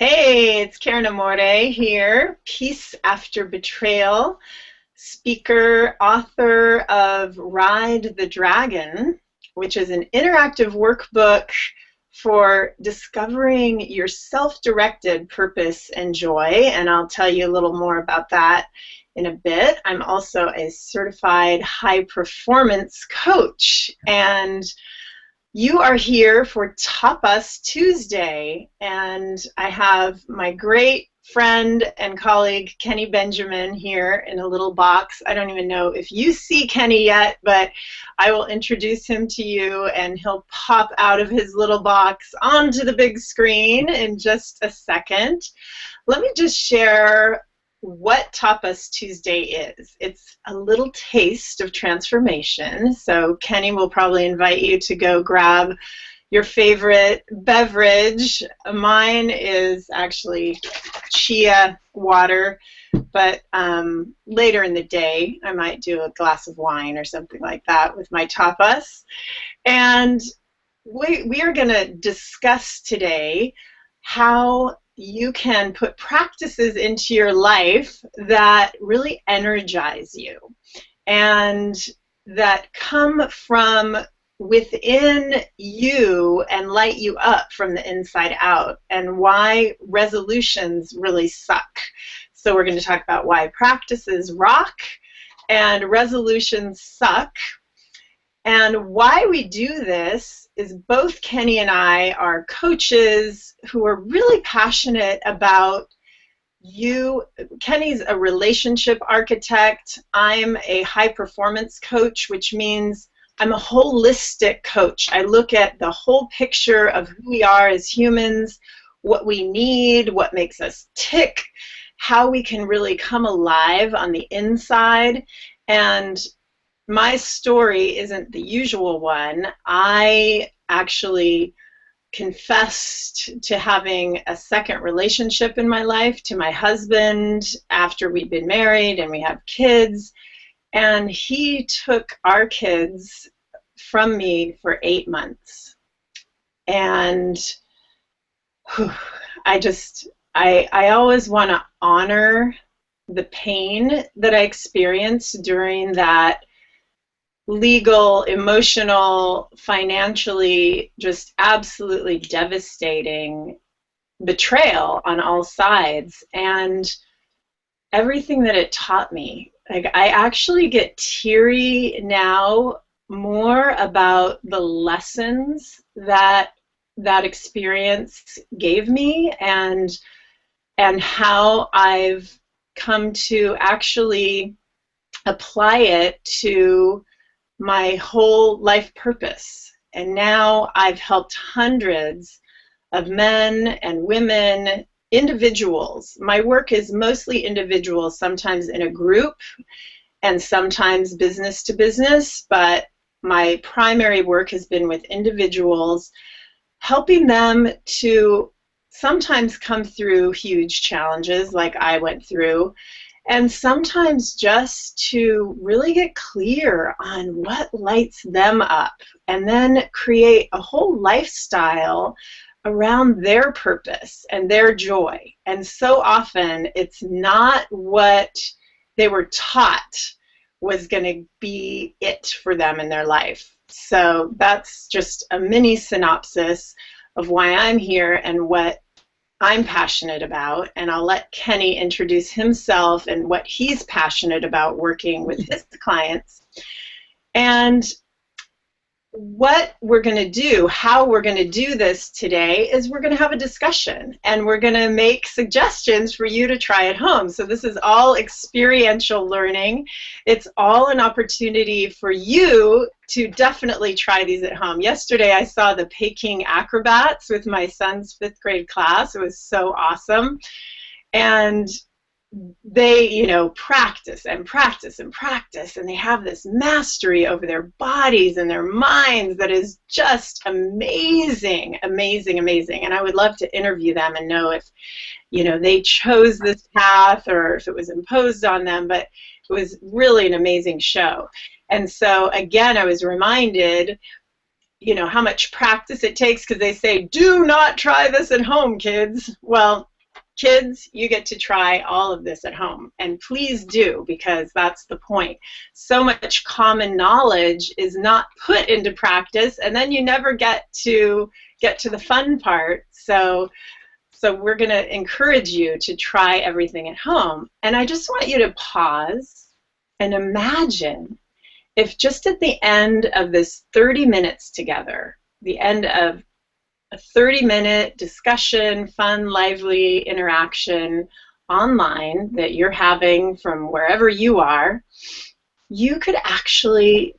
Hey, it's Karyn Amore here, Peace After Betrayal, speaker, author of Ride the Dragon, which is an interactive workbook for discovering your self-directed purpose and joy, and I'll tell you a little more about that in a bit. I'm also a certified high-performance coach, and you are here for Tapas Tuesday, and I have my great friend and colleague Kenny Benjamin here in a little box. I don't even know if you see Kenny yet, but I will introduce him to you, and he'll pop out of his little box onto the big screen in just a second. Let me just share what Tapas Tuesday is. It's a little taste of transformation. So Kenny will probably invite you to go grab your favorite beverage. Mine is actually chia water, but later in the day I might do a glass of wine or something like that with my tapas. And we are going to discuss today how you can put practices into your life that really energize you and that come from within you and light you up from the inside out, and why resolutions really suck. So we're going to talk about why practices rock and resolutions suck. And why we do this is both Kenny and I are coaches who are really passionate about you. Kenny's a relationship architect. I'm a high performance coach, which means I'm a holistic coach. I look at the whole picture of who we are as humans, what we need, what makes us tick, how we can really come alive on the inside. And my story isn't the usual one. I actually confessed to having a second relationship in my life to my husband after we'd been married and we have kids. And he took our kids from me for 8 months. And whew, I always want to honor the pain that I experienced during that legal, emotional, financially, just absolutely devastating betrayal on all sides, and everything that it taught me. Like, I actually get teary now more about the lessons that that experience gave me, and how I've come to actually apply it to my whole life purpose. And now I've helped hundreds of men and women, individuals. My work is mostly individuals, sometimes in a group and sometimes business to business, but my primary work has been with individuals, helping them to sometimes come through huge challenges like I went through, and sometimes just to really get clear on what lights them up, and then create a whole lifestyle around their purpose and their joy. And so often it's not what they were taught was going to be it for them in their life. So that's just a mini synopsis of why I'm here and what I'm passionate about, and I'll let Kenny introduce himself and what he's passionate about working with his clients. And what we're going to do, how we're going to do this today, is we're going to have a discussion, and we're going to make suggestions for you to try at home. So this is all experiential learning. It's all an opportunity for you to definitely try these at home. Yesterday I saw the Peking acrobats with my son's 5th grade class. It was so awesome. And they, you know, practice and practice and practice, and they have this mastery over their bodies and their minds that is just amazing, amazing, amazing. And I would love to interview them and know if, you know, they chose this path or if it was imposed on them, but it was really an amazing show. And so again, I was reminded, you know, how much practice it takes, because they say, do not try this at home, kids. Well, Kids, you get to try all of this at home, and please do, because that's the point. So much common knowledge is not put into practice, and then you never get to the fun part. So we're going to encourage you to try everything at home. And I just want you to pause and imagine if just at the end of this 30 minutes together, the end of a 30-minute discussion, fun, lively interaction online that you're having from wherever you are, you could actually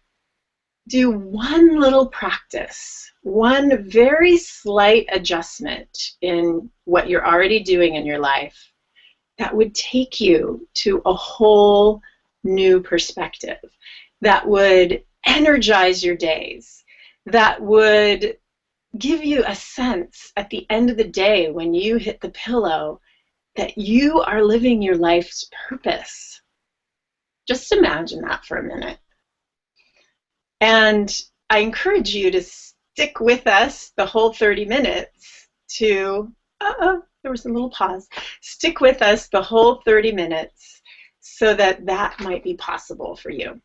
do one little practice, one very slight adjustment in what you're already doing in your life that would take you to a whole new perspective, that would energize your days, that would give you a sense at the end of the day when you hit the pillow that you are living your life's purpose. Just imagine that for a minute. And I encourage you to stick with us the whole 30 minutes to, there was a little pause. Stick with us the whole 30 minutes so that that might be possible for you.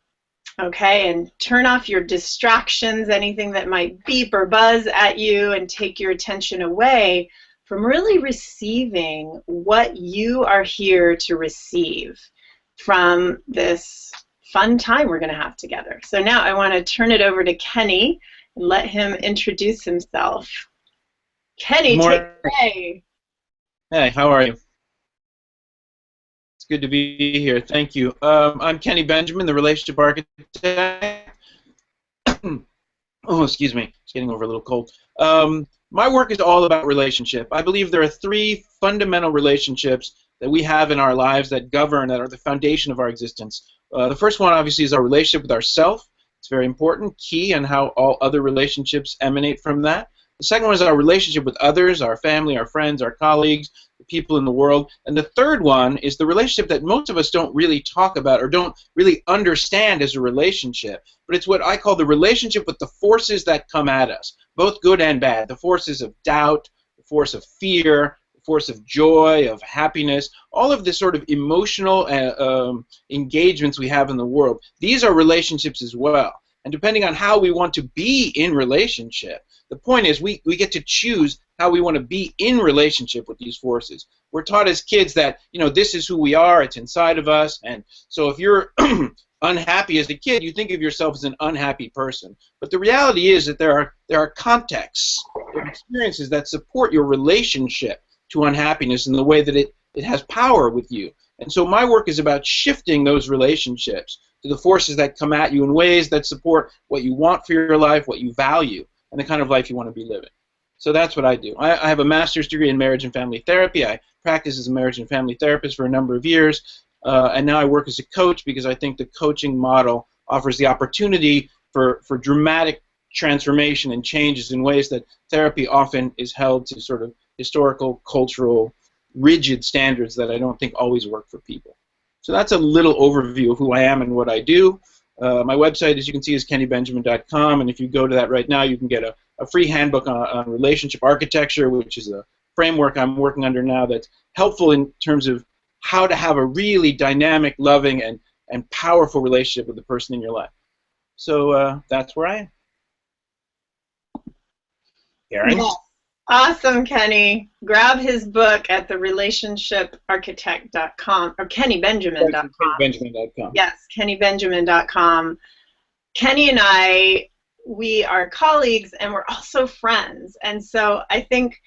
Okay, and turn off your distractions, anything that might beep or buzz at you, and take your attention away from really receiving what you are here to receive from this fun time we're going to have together. So now I want to turn it over to Kenny and let him introduce himself. Kenny, take it away. Hey, how are you? Good to be here. Thank you. I'm Kenny Benjamin, the relationship architect. Oh, excuse me. It's getting over a little cold. My work is all about relationship. I believe there are three fundamental relationships that we have in our lives that govern, that are the foundation of our existence. The first one, obviously, is our relationship with ourself. It's very important, key, and how all other relationships emanate from that. The second one is our relationship with others, our family, our friends, our colleagues, the people in the world. And the third one is the relationship that most of us don't really talk about or don't really understand as a relationship. But it's what I call the relationship with the forces that come at us, both good and bad. The forces of doubt, the force of fear, the force of joy, of happiness, all of the sort of emotional engagements we have in the world. These are relationships as well. And depending on how we want to be in relationship, the point is we get to choose how we want to be in relationship with these forces. We're taught as kids that, you know, this is who we are, it's inside of us, and so if you're unhappy as a kid, you think of yourself as an unhappy person. But the reality is that there are contexts, there are experiences that support your relationship to unhappiness in the way that it has power with you. And so my work is about shifting those relationships to the forces that come at you in ways that support what you want for your life, what you value, and the kind of life you want to be living. So that's what I do. I have a master's degree in marriage and family therapy. I practiced as a marriage and family therapist for a number of years, and now I work as a coach because I think the coaching model offers the opportunity for dramatic transformation and changes in ways that therapy often is held to sort of historical, cultural, rigid standards that I don't think always work for people. So that's a little overview of who I am and what I do. My website, as you can see, is kennybenjamin.com, and if you go to that right now, you can get a free handbook on relationship architecture, which is a framework I'm working under now that's helpful in terms of how to have a really dynamic, loving, and powerful relationship with the person in your life. So that's where I am. Karyn? Yes. Awesome, Kenny. Grab his book at therelationshiparchitect.com or kennybenjamin.com. kennybenjamin.com. Yes, kennybenjamin.com. Kenny and I, we are colleagues and we're also friends. And so I think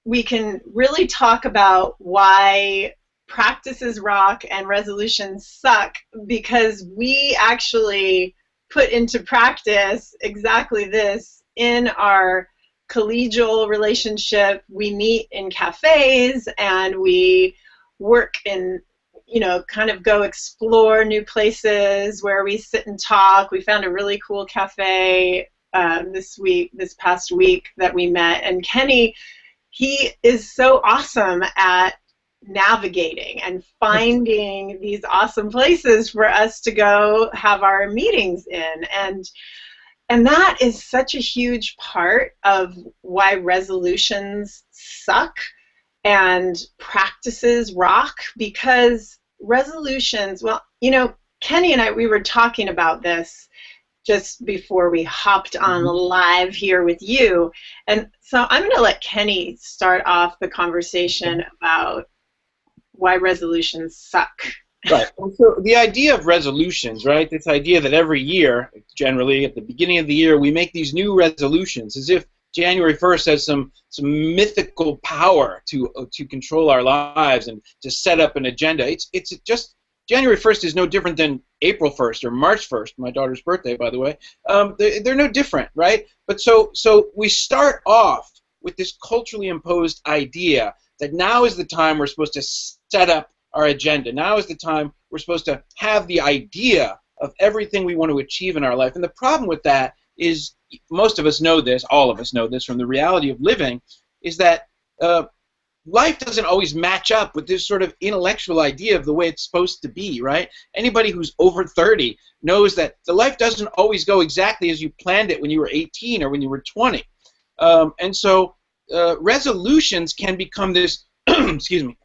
we can really talk about why practices rock and resolutions suck, because we actually put into practice exactly this in our collegial relationship. We meet in cafes and we work in, you know, kind of go explore new places where we sit and talk. We found a really cool cafe this past week that we met, and Kenny, he is so awesome at navigating and finding these awesome places for us to go have our meetings in, and that is such a huge part of why resolutions suck, and practices rock, because resolutions, well, you know, Kenny and I, we were talking about this just before we hopped on live here with you. And so I'm going to let Kenny start off the conversation about why resolutions suck. Right. So the idea of resolutions, right? This idea that every year, generally at the beginning of the year, we make these new resolutions, as if January 1st has some mythical power to control our lives and to set up an agenda. It's just January 1st is no different than April 1st or March 1st, my daughter's birthday, by the way. They're no different, right? But so we start off with this culturally imposed idea that now is the time we're supposed to set up our agenda. Now is the time we're supposed to have the idea of everything we want to achieve in our life. And the problem with that is, most of us know this, all of us know this from the reality of living, is that life doesn't always match up with this sort of intellectual idea of the way it's supposed to be, right? Anybody who's over 30 knows that the life doesn't always go exactly as you planned it when you were 18 or when you were 20. And so resolutions can become this, excuse me,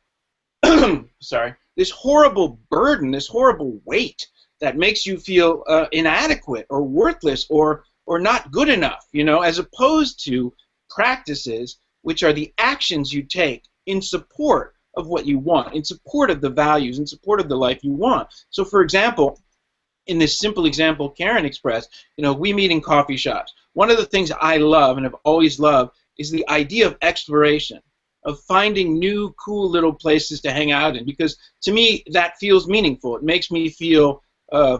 sorry, this horrible burden, this horrible weight that makes you feel inadequate or worthless or not good enough, you know, as opposed to practices which are the actions you take in support of what you want, in support of the values, in support of the life you want. So, for example, in this simple example Karyn expressed, you know, we meet in coffee shops. One of the things I love and have always loved is the idea of exploration, of finding new, cool little places to hang out in, because to me that feels meaningful. It makes me feel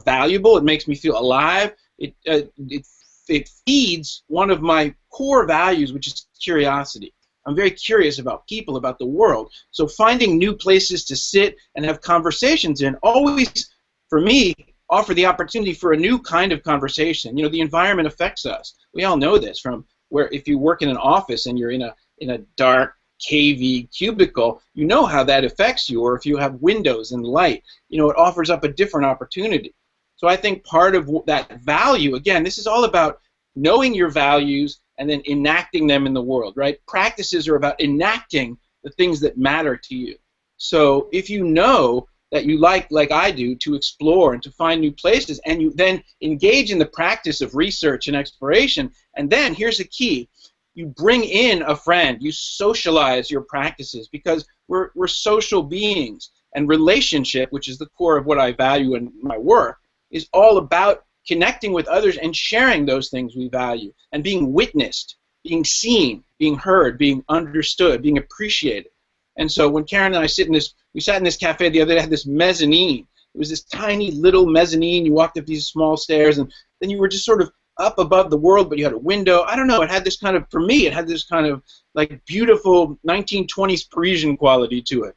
valuable. It makes me feel alive. It feeds one of my core values, which is curiosity. I'm very curious about people, about the world. So finding new places to sit and have conversations in always, for me, offer the opportunity for a new kind of conversation. You know, the environment affects us. We all know this from where if you work in an office and you're in a dark, cavey cubicle, you know how that affects you, or if you have windows and light, you know, it offers up a different opportunity. So I think part of that value, again, this is all about knowing your values and then enacting them in the world, right? Practices are about enacting the things that matter to you. So if you know that you like I do, to explore and to find new places, and you then engage in the practice of research and exploration, and then here's the key, you bring in a friend, you socialize your practices, because we're social beings, and relationship, which is the core of what I value in my work, is all about connecting with others and sharing those things we value, and being witnessed, being seen, being heard, being understood, being appreciated. And so when Karyn and I we sat in this cafe the other day, had this mezzanine. It was this tiny little mezzanine. You walked up these small stairs, and then you were just sort of up above the world, but you had a window. I don't know, it had this kind of, for me, it had this kind of like beautiful 1920s Parisian quality to it.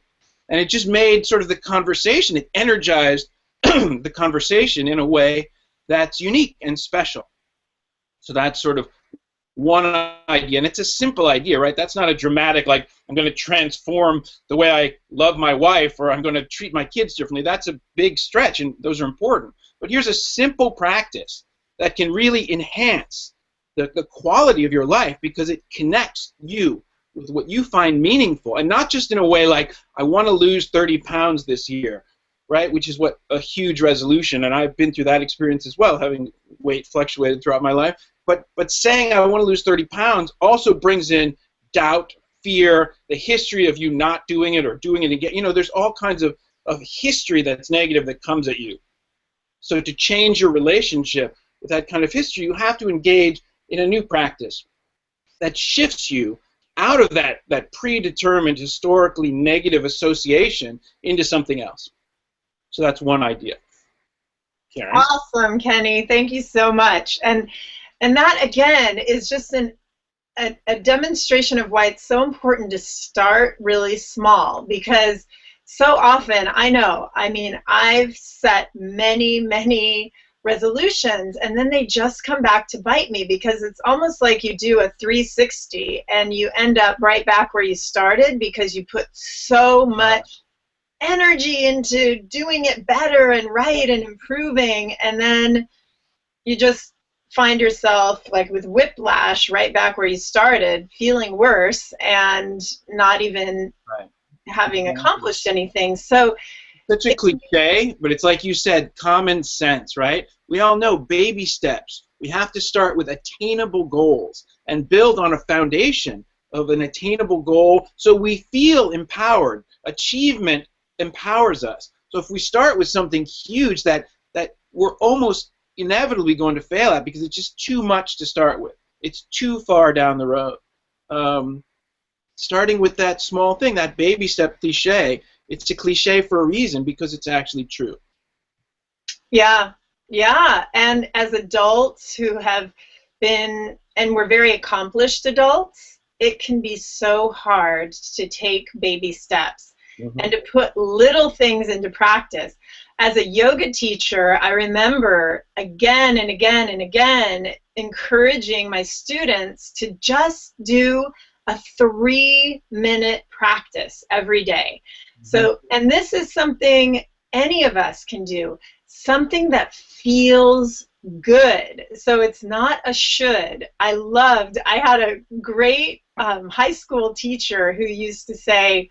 And it just made sort of the conversation, it energized the conversation in a way that's unique and special. So that's sort of one idea, and it's a simple idea, right? That's not a dramatic, like, I'm going to transform the way I love my wife, or I'm going to treat my kids differently. That's a big stretch, and those are important. But here's a simple practice that can really enhance the quality of your life, because it connects you with what you find meaningful, and not just in a way like, I want to lose 30 pounds this year, right, which is what a huge resolution, and I've been through that experience as well, having weight fluctuated throughout my life. But saying I want to lose 30 pounds also brings in doubt, fear, the history of you not doing it or doing it again. You know, there's all kinds of history that's negative that comes at you. So to change your relationship with that kind of history, you have to engage in a new practice that shifts you out of that predetermined, historically negative association into something else. So that's one idea. Karyn? Awesome, Kenny. Thank you so much. And that, again, is just a demonstration of why it's so important to start really small, because so often, I've set many, many resolutions, and then they just come back to bite me, because it's almost like you do a 360 and you end up right back where you started, because you put so much energy into doing it better and right and improving, and then you just find yourself like with whiplash right back where you started, feeling worse and not even having accomplished anything. So such a cliche, but it's like you said, common sense, right? We all know baby steps. We have to start with attainable goals and build on a foundation of an attainable goal so we feel empowered. Achievement empowers us. So if we start with something huge that we're almost inevitably going to fail at because it's just too much to start with. It's too far down the road. Starting with that small thing, that baby step cliche, it's a cliche for a reason because it's actually true. Yeah, yeah. And as adults who have been, and we're very accomplished adults, it can be so hard to take baby steps and to put little things into practice. As a yoga teacher, I remember again and again and again encouraging my students to just do a 3-minute practice every day. So, and this is something any of us can do, something that feels good. So it's not a should. I had a great high school teacher who used to say,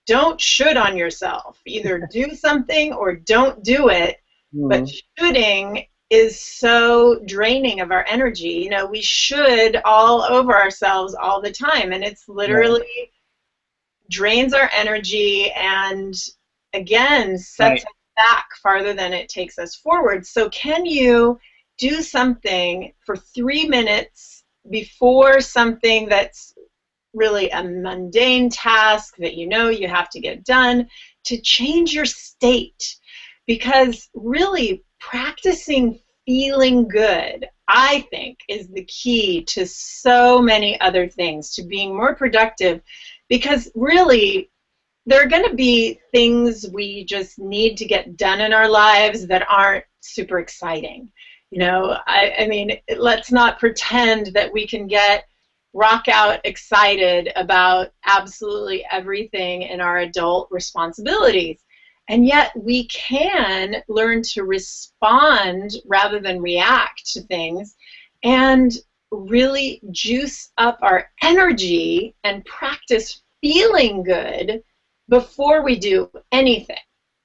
don't should on yourself. Either do something or don't do it. But shoulding is so draining of our energy. You know, we should all over ourselves all the time, and it's literally drains our energy and, again, sets us back farther than it takes us forward. So can you do something for 3 minutes before something that's really a mundane task that you know you have to get done to change your state? Because really practicing feeling good, I think, is the key to so many other things, to being more productive, because really there are going to be things we just need to get done in our lives that aren't super exciting. You know, I mean, let's not pretend that we can get rock out excited about absolutely everything in our adult responsibilities. And yet we can learn to respond rather than react to things and really juice up our energy and practice feeling good before we do anything.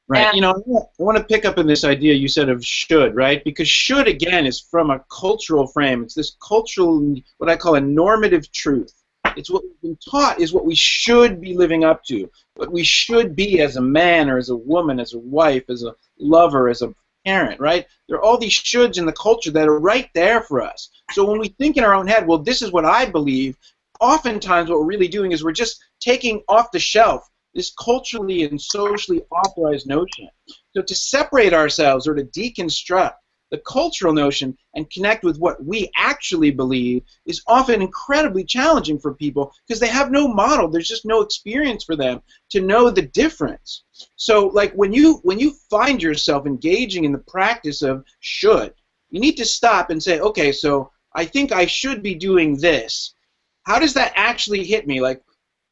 Right. And, you know, I want to pick up on this idea you said of should, right? Because should, again, is from a cultural frame. It's this cultural, what I call a normative truth. It's what we've been taught is what we should be living up to, what we should be as a man or as a woman, as a wife, as a lover, as a parent, right? There are all these shoulds in the culture that are right there for us. So when we think in our own head, well, this is what I believe, oftentimes what we're really doing is we're just taking off the shelf this culturally and socially authorized notion. So to separate ourselves or to deconstruct the cultural notion and connect with what we actually believe is often incredibly challenging for people because they have no model. There's just no experience for them to know the difference. So like when you find yourself engaging in the practice of should, you need to stop and say, okay, so I think I should be doing this. How does that actually hit me? Like,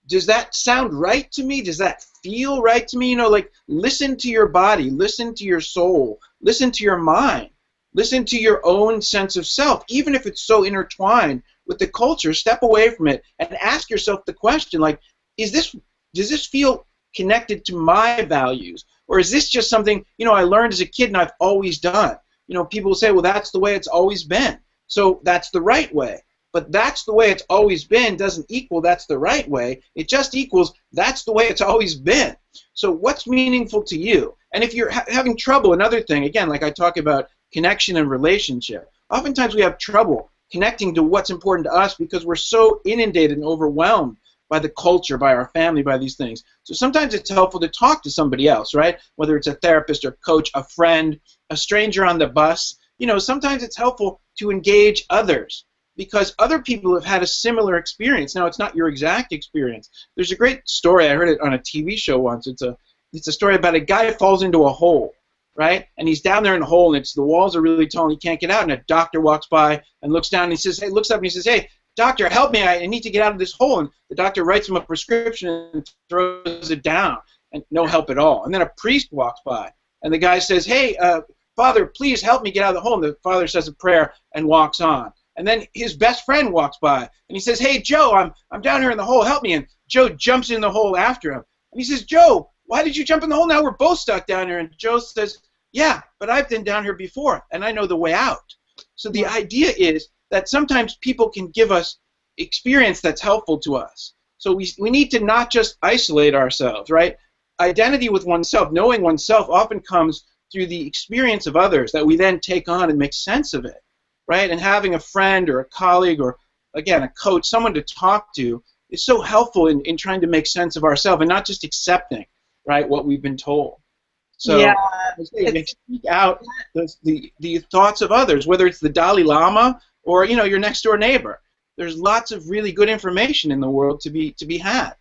does that sound right to me? Does that feel right to me? You know, like, listen to your body, listen to your soul, listen to your mind, listen to your own sense of self. Even if it's so intertwined with the culture, step away from it and ask yourself the question, like, does this feel connected to my values? Or is this just something, you know, I learned as a kid and I've always done? You know, people will say, well, that's the way it's always been. So that's the right way. But that's the way it's always been doesn't equal that's the right way. It just equals that's the way it's always been. So what's meaningful to you? And if you're having trouble, another thing, again, like I talk about connection and relationship, oftentimes we have trouble connecting to what's important to us because we're so inundated and overwhelmed by the culture, by our family, by these things. So sometimes it's helpful to talk to somebody else, right? Whether it's a therapist or coach, a friend, a stranger on the bus. You know, sometimes it's helpful to engage others, because other people have had a similar experience. Now, it's not your exact experience. There's a great story. I heard it on a TV show once. It's a story about a guy who falls into a hole, right? And he's down there in the hole, and the walls are really tall, and he can't get out. And a doctor walks by and looks down, and he says, hey, looks up, and he says, hey, doctor, help me. I need to get out of this hole. And the doctor writes him a prescription and throws it down, and no help at all. And then a priest walks by, and the guy says, hey, Father, please help me get out of the hole. And the father says a prayer and walks on. And then his best friend walks by, and he says, hey, Joe, I'm down here in the hole. Help me. And Joe jumps in the hole after him. And he says, Joe, why did you jump in the hole? Now we're both stuck down here. And Joe says, yeah, but I've been down here before, and I know the way out. So the idea is that sometimes people can give us experience that's helpful to us. So we need to not just isolate ourselves, right? Identity with oneself, knowing oneself, often comes through the experience of others that we then take on and make sense of it, right? And having a friend or a colleague or, again, a coach, someone to talk to, is so helpful in trying to make sense of ourselves and not just accepting, right, what we've been told. So Yeah, speak out the thoughts of others, whether it's the Dalai Lama or, you know, your next door neighbor. There's lots of really good information in the world to be had.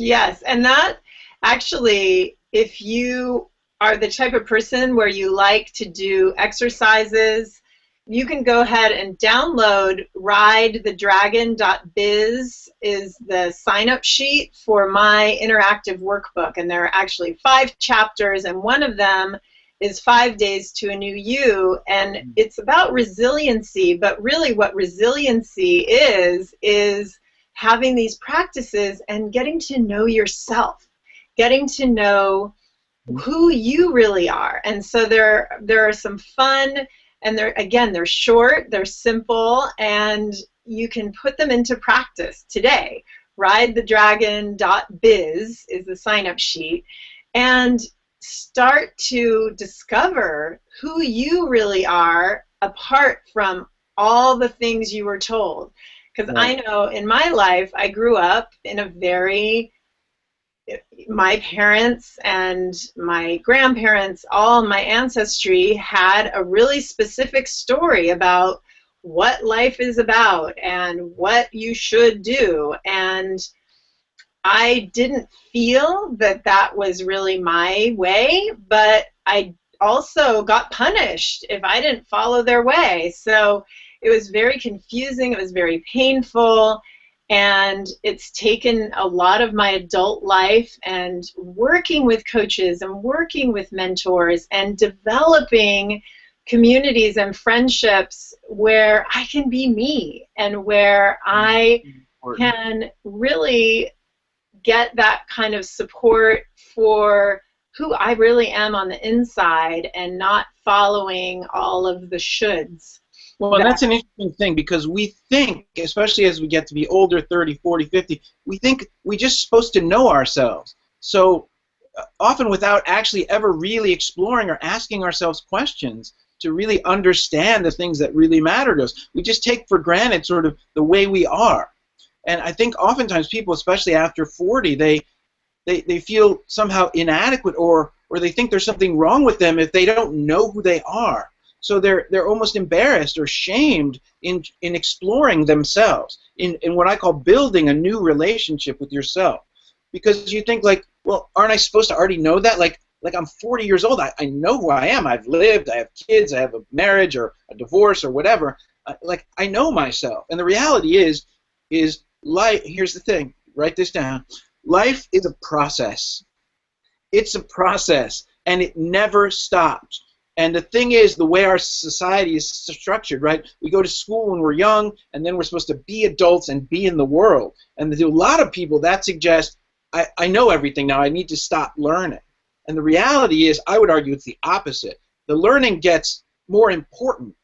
yes, and that actually, if you are the type of person where you like to do exercises, you can go ahead and download ridethedragon.biz is the sign-up sheet for my interactive workbook, and there are actually 5 chapters, and one of them is 5 days to a new you, and it's about resiliency, but really what resiliency is having these practices and getting to know yourself, getting to know who you really are. And so there are some fun, and they're short, they're simple, and you can put them into practice today. ridethedragon.biz is the sign-up sheet, and start to discover who you really are apart from all the things you were told. Because I know in my life, I grew up in a my parents and my grandparents, all my ancestry had a really specific story about what life is about and what you should do. And I didn't feel that that was really my way, but I also got punished if I didn't follow their way. So it was very confusing, it was very painful, and it's taken a lot of my adult life and working with coaches and working with mentors and developing communities and friendships where I can be me and where I can really get that kind of support for who I really am on the inside and not following all of the shoulds. Well, and that's an interesting thing, because we think, especially as we get to be older, 30, 40, 50, we think we're just supposed to know ourselves. So often without actually ever really exploring or asking ourselves questions to really understand the things that really matter to us. We just take for granted sort of the way we are. And I think oftentimes people, especially after 40, they feel somehow inadequate, or they think there's something wrong with them if they don't know who they are. So they're almost embarrassed or shamed in exploring themselves, in what I call building a new relationship with yourself. Because you think, like, well, aren't I supposed to already know that? Like I'm 40 years old, I know who I am. I've lived, I have kids, I have a marriage or a divorce or whatever. Like, I know myself. And the reality is life, here's the thing, write this down. Life is a process. It's a process, and it never stops. And the thing is, the way our society is structured, right? We go to school when we're young, and then we're supposed to be adults and be in the world. And to a lot of people, that suggests, I know everything now, I need to stop learning. And the reality is, I would argue it's the opposite. The learning gets more important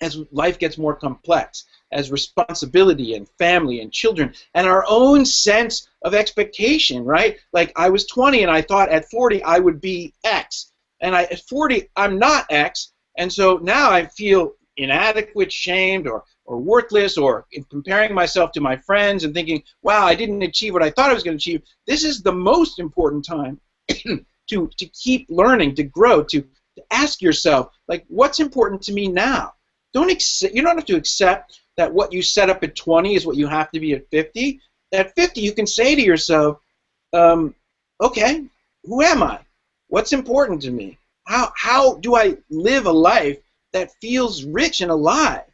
as life gets more complex, as responsibility and family and children and our own sense of expectation, right? Like, I was 20 and I thought at 40 I would be X. And at 40, I'm not X, and so now I feel inadequate, shamed, or worthless, or in comparing myself to my friends and thinking, wow, I didn't achieve what I thought I was going to achieve. This is the most important time to keep learning, to grow, to ask yourself, like, what's important to me now? You don't have to accept that what you set up at 20 is what you have to be at 50. At 50, you can say to yourself, okay, who am I? What's important to me? How do I live a life that feels rich and alive?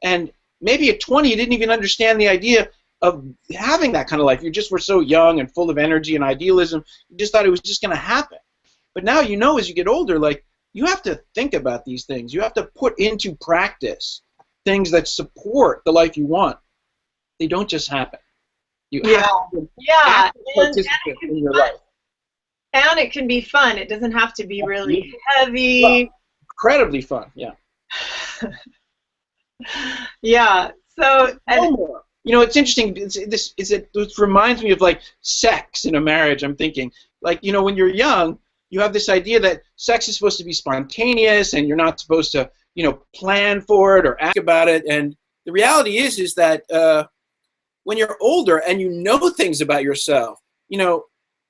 And maybe at 20 you didn't even understand the idea of having that kind of life. You just were so young and full of energy and idealism, you just thought it was just going to happen. But now you know, as you get older, like, you have to think about these things. You have to put into practice things that support the life you want. They don't just happen. You Yeah. have to Yeah. participate in your life. And it can be fun. It doesn't have to be really heavy. Well, incredibly fun, yeah. Yeah. So, No more. You know, it's interesting. It reminds me of like sex in a marriage. I'm thinking, like, you know, when you're young, you have this idea that sex is supposed to be spontaneous, and you're not supposed to, you know, plan for it or ask about it. And the reality is that when you're older and you know things about yourself, you know,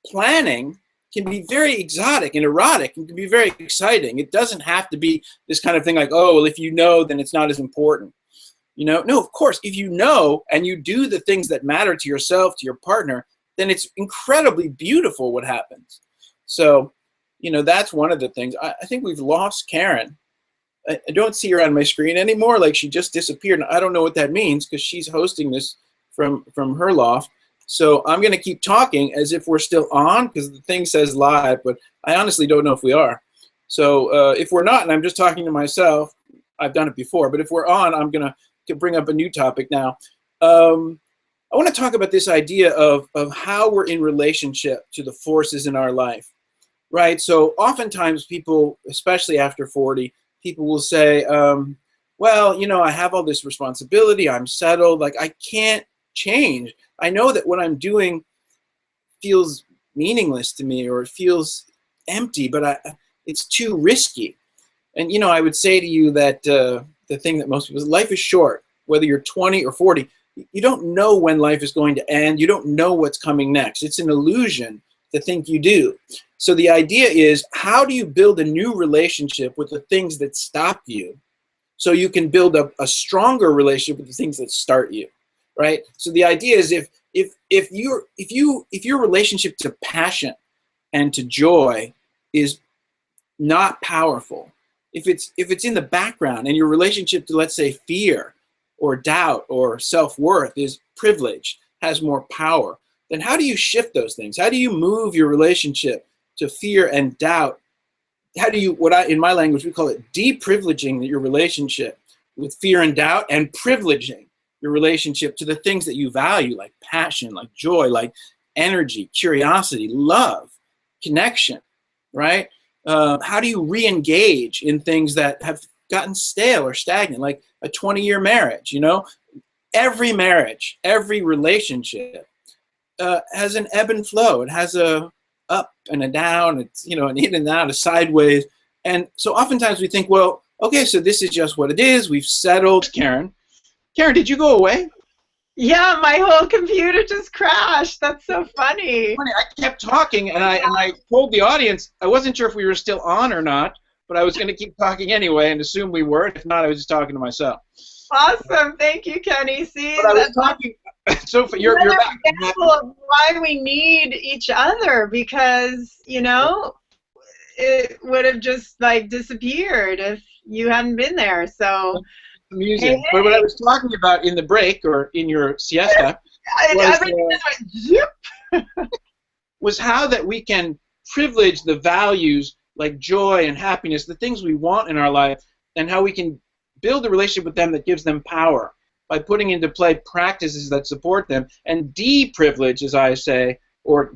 planning can be very exotic and erotic and can be very exciting. It doesn't have to be this kind of thing like, oh, well, if you know, then it's not as important. You know, no, of course, if you know and you do the things that matter to yourself, to your partner, then it's incredibly beautiful what happens. So, you know, that's one of the things. I think we've lost Karyn. I don't see her on my screen anymore. Like, she just disappeared. And I don't know what that means because she's hosting this from her loft. So I'm going to keep talking as if we're still on because the thing says live, but I honestly don't know if we are. So if we're not and I'm just talking to myself, I've done it before, but if we're on, I'm going to bring up a new topic now. I want to talk about this idea of how we're in relationship to the forces in our life, right? So oftentimes people, especially after 40, people will say, well, you know, I have all this responsibility, I'm settled, like I can't change. I know that what I'm doing feels meaningless to me or it feels empty, but it's too risky. And, you know, I would say to you that the thing that most people, life is short, whether you're 20 or 40, you don't know when life is going to end. You don't know what's coming next. It's an illusion to think you do. So the idea is, how do you build a new relationship with the things that stop you so you can build a stronger relationship with the things that start you, right? So the idea is if your relationship to passion and to joy is not powerful, if it's in the background and your relationship to, let's say, fear or doubt or self-worth is privileged, has more power, then how do you shift those things? How do you move your relationship to fear and doubt? How do you, in my language, we call it deprivileging your relationship with fear and doubt and privileging your relationship to the things that you value, like passion, like joy, like energy, curiosity, love, connection, right? How do you re-engage in things that have gotten stale or stagnant, like a 20-year marriage? You know, every marriage, every relationship has an ebb and flow. It has a up and a down. It's, you know, an in and out, a sideways. And so oftentimes we think, well, okay, so this is just what it is. We've settled. Karyn, did you go away? yeah, my whole computer just crashed. That's so funny. I kept talking, and I told the audience I wasn't sure if we were still on or not, but I was going to keep talking anyway and assume we were. If not, I was just talking to myself. Awesome. Thank you, Kenny. See, but I was talking. So you're back. Example of why we need each other, because, you know, it would have just like disappeared if you hadn't been there. So amusing. Hey. But what I was talking about in the break or in your siesta was how that we can privilege the values like joy and happiness, the things we want in our life, and how we can build a relationship with them that gives them power by putting into play practices that support them, and deprivilege, as I say, or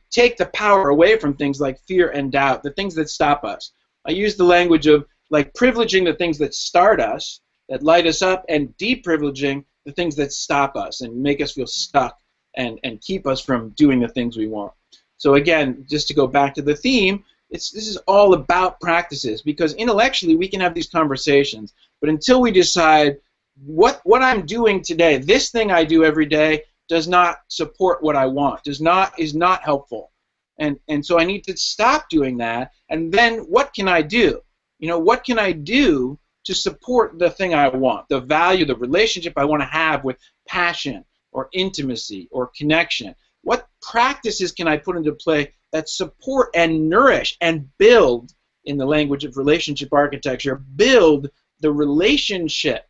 take the power away from things like fear and doubt, the things that stop us. I use the language of like privileging the things that start us, that light us up, and deprivileging the things that stop us and make us feel stuck and keep us from doing the things we want. So again, just to go back to the theme, this is all about practices, because intellectually we can have these conversations, but until we decide what I'm doing today, this thing I do every day does not support what I want, is not helpful. And so I need to stop doing that, and then what can I do? You know, what can I do to support the thing I want, the value, the relationship I want to have with passion or intimacy or connection? What practices can I put into play that support and nourish and build, in the language of relationship architecture, build the relationship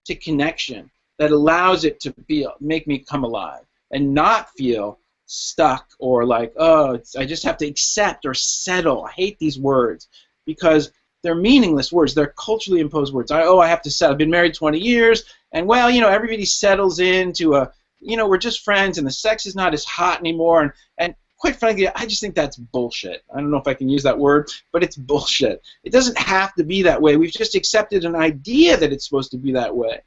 to connection that allows it to make me come alive and not feel stuck or like, oh, I just have to accept or settle. I hate these words. because they're meaningless words. They're culturally imposed words. I have to settle. I've been married 20 years, and well, everybody settles into a, we're just friends, and the sex is not as hot anymore. And quite frankly, I just think that's bullshit. I don't know if I can use that word, but it's bullshit. It doesn't have to be that way. We've just accepted an idea that it's supposed to be that way.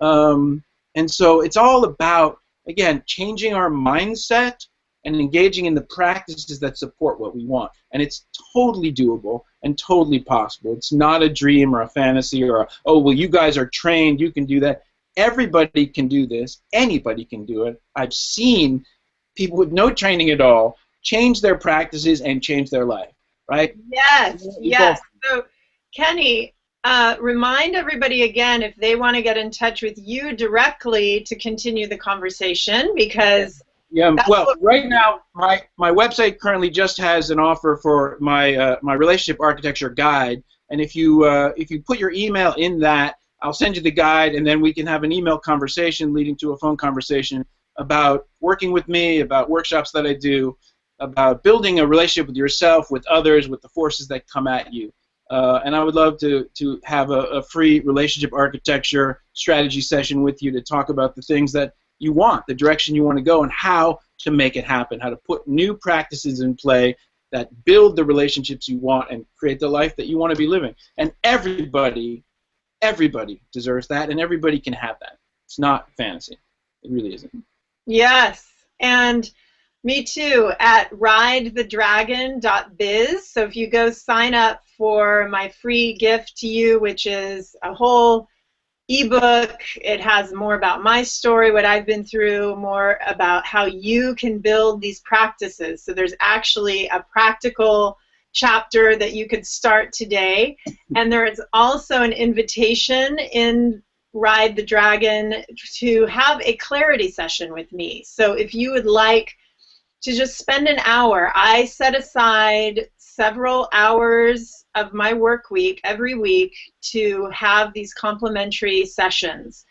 And so it's all about, again, changing our mindset and engaging in the practices that support what we want. And it's totally doable and totally possible. It's not a dream or a fantasy or, oh, well, you guys are trained, you can do that. Everybody can do this. Anybody can do it. I've seen people with no training at all change their practices and change their life, right? Yes, yes. So, Kenny, remind everybody again if they want to get in touch with you directly to continue the conversation, because well, right now my website currently just has an offer for my my relationship architecture guide, and if you put your email in that, I'll send you the guide, and then we can have an email conversation leading to a phone conversation about working with me, about workshops that I do, about building a relationship with yourself, with others, with the forces that come at you. And I would love to have a free relationship architecture strategy session with you to talk about the things that you want, the direction you want to go, and how to make it happen, how to put new practices in play that build the relationships you want and create the life that you want to be living. And everybody deserves that, and everybody can have that. It's not fantasy. It really isn't. Yes, and me too, at ridethedragon.biz. So if you go sign up for my free gift to you, which is a whole ebook, it has more about my story, what I've been through, more about how you can build these practices. So there's actually a practical chapter that you could start today. And there is also an invitation in Ride the Dragon to have a clarity session with me. So if you would like to just spend an hour, I set aside several hours of my work week every week to have these complimentary sessions.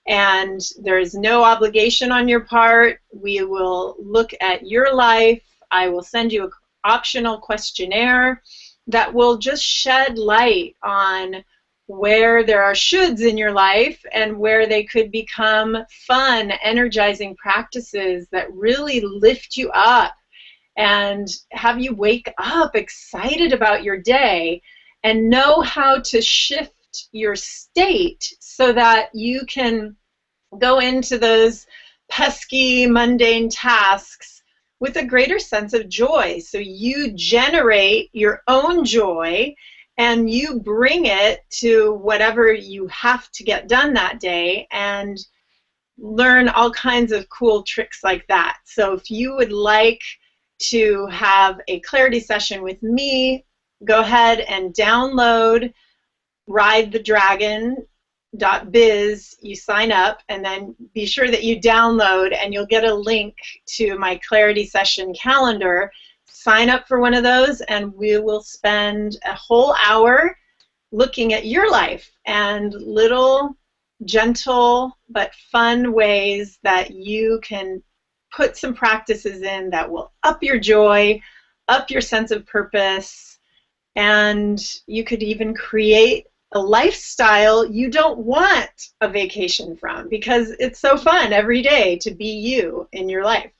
And there is no obligation on your part. We will look at your life. I will send you an optional questionnaire that will just shed light on where there are shoulds in your life and where they could become fun, energizing practices that really lift you up and have you wake up excited about your day and know how to shift your state so that you can go into those pesky, mundane tasks with a greater sense of joy. So you generate your own joy and you bring it to whatever you have to get done that day and learn all kinds of cool tricks like that. So if you would like to have a clarity session with me, go ahead and download ridethedragon.biz. You sign up, and then be sure that you download, and you'll get a link to my clarity session calendar. Sign up for one of those, and we will spend a whole hour looking at your life and little gentle but fun ways that you can put some practices in that will up your joy, up your sense of purpose, and you could even create a lifestyle you don't want a vacation from, because it's so fun every day to be you in your life.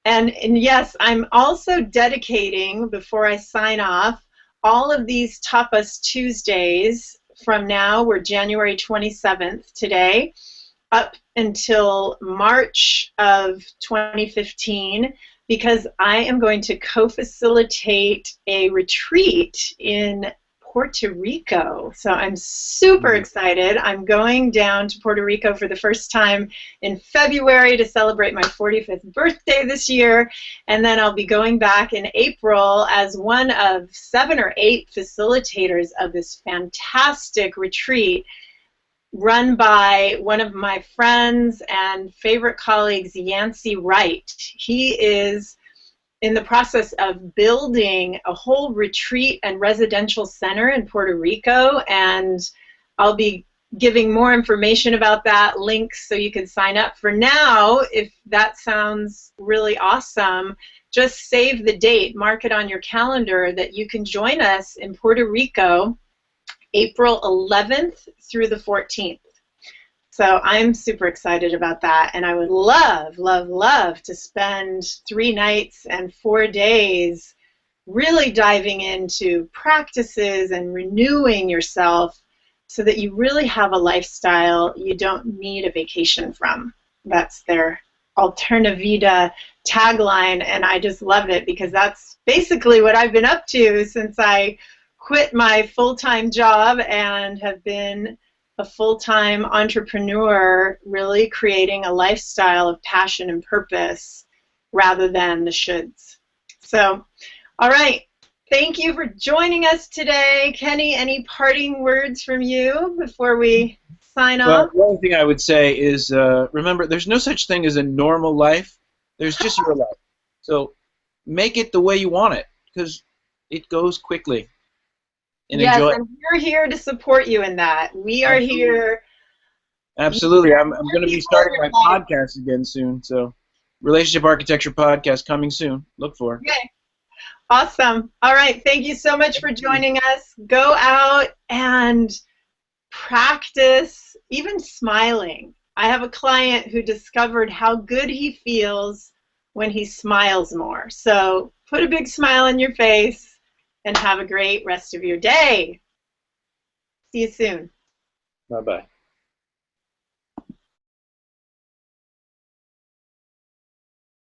And yes, I'm also dedicating, before I sign off, all of these Tapas Tuesdays from now, we're January 27th today, up until March of 2015, because I am going to co-facilitate a retreat in Puerto Rico. So I'm super excited. I'm going down to Puerto Rico for the first time in February to celebrate my 45th birthday this year, and then I'll be going back in April as one of 7 or 8 facilitators of this fantastic retreat run by one of my friends and favorite colleagues, Yancey Wright. He is in the process of building a whole retreat and residential center in Puerto Rico, and I'll be giving more information about that, links so you can sign up. For now, if that sounds really awesome, just save the date, mark it on your calendar that you can join us in Puerto Rico April 11th through the 14th. So I'm super excited about that, and I would love, love, love to spend 3 nights and 4 days really diving into practices and renewing yourself so that you really have a lifestyle you don't need a vacation from. That's their ALTERNAVIDA tagline, and I just love it because that's basically what I've been up to since I quit my full-time job and have been a full-time entrepreneur, really creating a lifestyle of passion and purpose rather than the shoulds. So, all right. Thank you for joining us today. Kenny, any parting words from you before we sign off? The only thing I would say is remember, there's no such thing as a normal life. There's just your life. So make it the way you want it, because it goes quickly. And yes, enjoy. and we're here to support you in that. We are here. Absolutely. I'm going to be starting my podcast again soon. So Relationship Architecture Podcast coming soon. Look for it. Okay. Awesome. All right. Thank you so much for joining us. Go out and practice even smiling. I have a client who discovered how good he feels when he smiles more. So put a big smile on your face and have a great rest of your day. See you soon. Bye-bye.